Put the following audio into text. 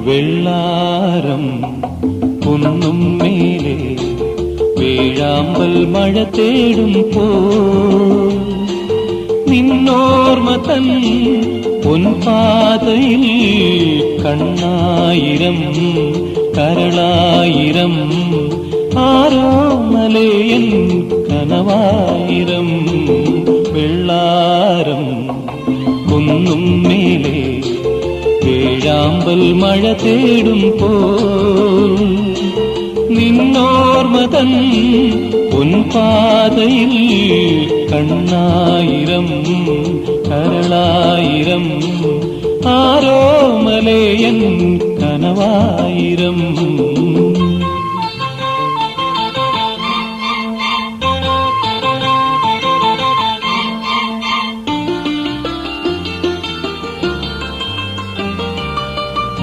വെള്ളാരം കുന്നും മേലെ വേഴാമ്പൽ മഴ തേടും പോ നിന്നോർമ്മ തൻ പൊൻപാതയിൽ കണ്ണായിരം കരളായിരം ആരോ മലയൻ കനവായിരം വെള്ളാരം കുന്നും മേലെ വേഴാമ്പൽ മഴ തേടും പോ നിന്നോർമ്മ തൻ പൊൻപാതയിൽ കണ്ണായിരം കരളായിരം ആരോ മലയൻ കനവായിരം